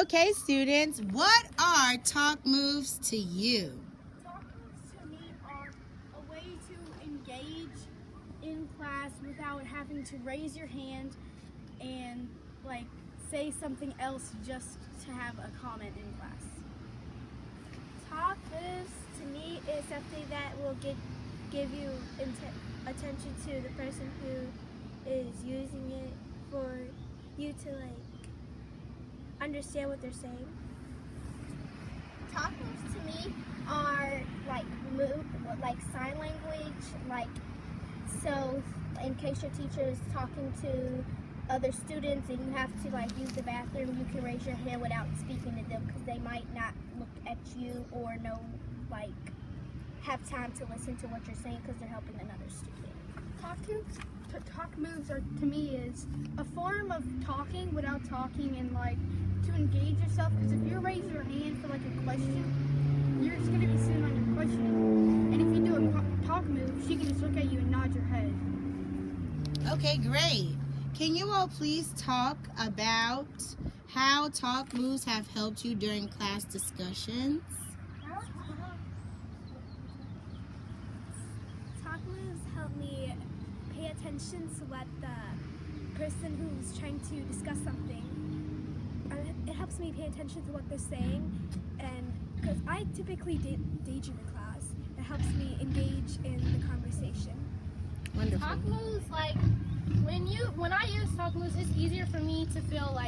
Okay, students, what are talk moves to you? Talk moves to me are a way to engage in class without having to raise your hand and say something else just to have a comment in class. Talk moves to me is something that will give you attention to the person who is using it for you to understand what they're saying. Talk moves to me are like sign language, so in case your teacher is talking to other students and you have to use the bathroom, you can raise your hand without speaking to them because they might not look at you or know have time to listen to what you're saying because they're helping another student. Talk moves are to me is a form of talking without talking and to engage yourself, because if you raise your hand for a question, you're just going to be sitting on your question, and if you do a talk move, she can just look at you and nod your head. Okay, great. Can you all please talk about how talk moves have helped you during class discussions? Talk moves help me pay attention to what the person who's trying to discuss something, it helps me pay attention to what they're saying, and because I typically daydream in class, it helps me engage in the conversation. Wonderful. Talk moves, when I use talk moves, it's easier for me to feel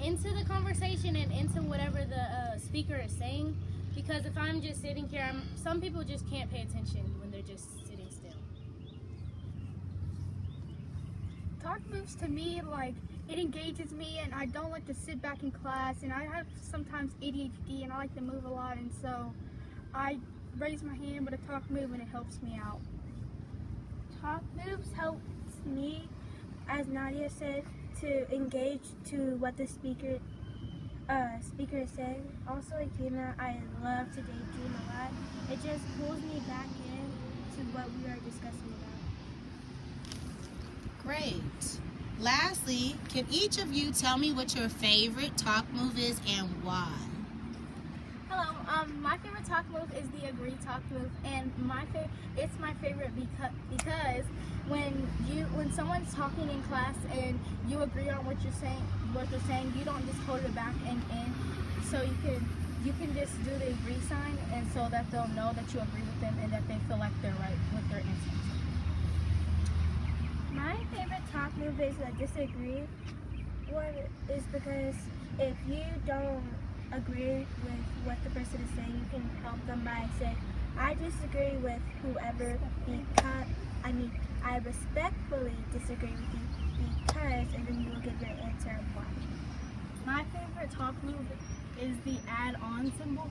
into the conversation and into whatever the speaker is saying, because if I'm just sitting here, some people just can't pay attention when they're just sitting still. Talk moves to me, it engages me, and I don't like to sit back in class, and I have sometimes ADHD and I like to move a lot, and so I raise my hand with a talk move and it helps me out. Talk moves helps me, as Nadia said, to engage to what the speaker is saying. Also, like Gina, I love to daydream a lot. It just pulls me back in to what we are discussing about. Great. Lastly, can each of you tell me what your favorite talk move is and why? Hello, my favorite talk move is the agree talk move, and it's my favorite because when someone's talking in class and you agree on what they're saying, you don't just hold it back and in, so you can just do the agree sign, and so that they'll know that you agree with them and that they feel like they're right with their answers. My favorite talk move is the disagree one, is because if you don't agree with what the person is saying, you can help them by saying, I disagree with whoever because, I respectfully disagree with you because, and then you will give your answer and why. My favorite talk move is the add-on symbol,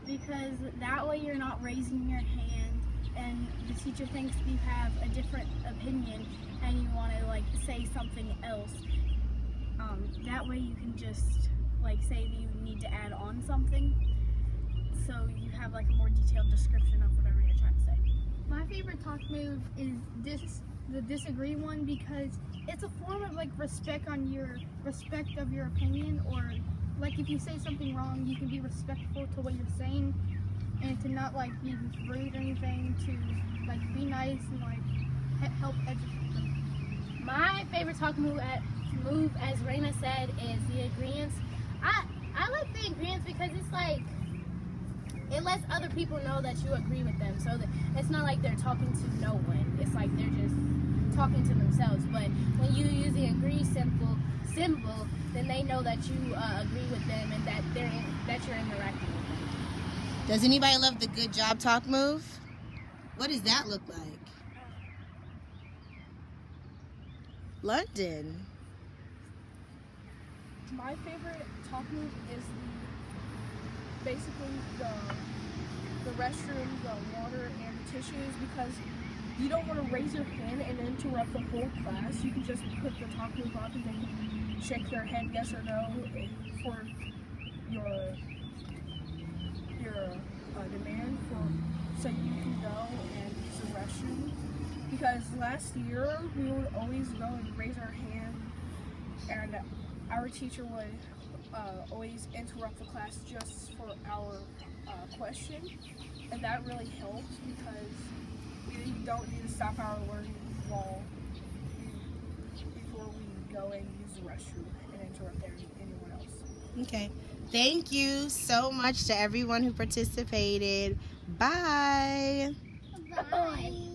because that way you're not raising your hand and the teacher thinks you have a different opinion and you want to say something else. That way you can just say that you need to add on something, so you have a more detailed description of whatever you're trying to say. My favorite talk move is the disagree one, because it's a form of respect of your opinion, or if you say something wrong, you can be respectful to what you're saying and to not be rude or anything, to be nice and help educate them. My favorite talk move, as Raina said, is the agreeance. I like the agreeance because it's it lets other people know that you agree with them, so that it's not like they're talking to no one. It's they're just talking to themselves. But when you use the agree symbol, then they know that you agree with them and that you're interacting with them. Does anybody love the good job talk move? What does that look like? London. My favorite talk move is basically the restroom, the water, and the tissues, because you don't want to raise your hand and interrupt the whole class. You can just put the talk move up and then shake their head yes or no for your demand so you can go and use the restroom. Because last year we would always go and raise our hand, and our teacher would always interrupt the class just for our question, and that really helps because we don't need to stop our learning before we go and use the restroom and interrupt anyone else. Okay. Thank you so much to everyone who participated. Bye. Bye.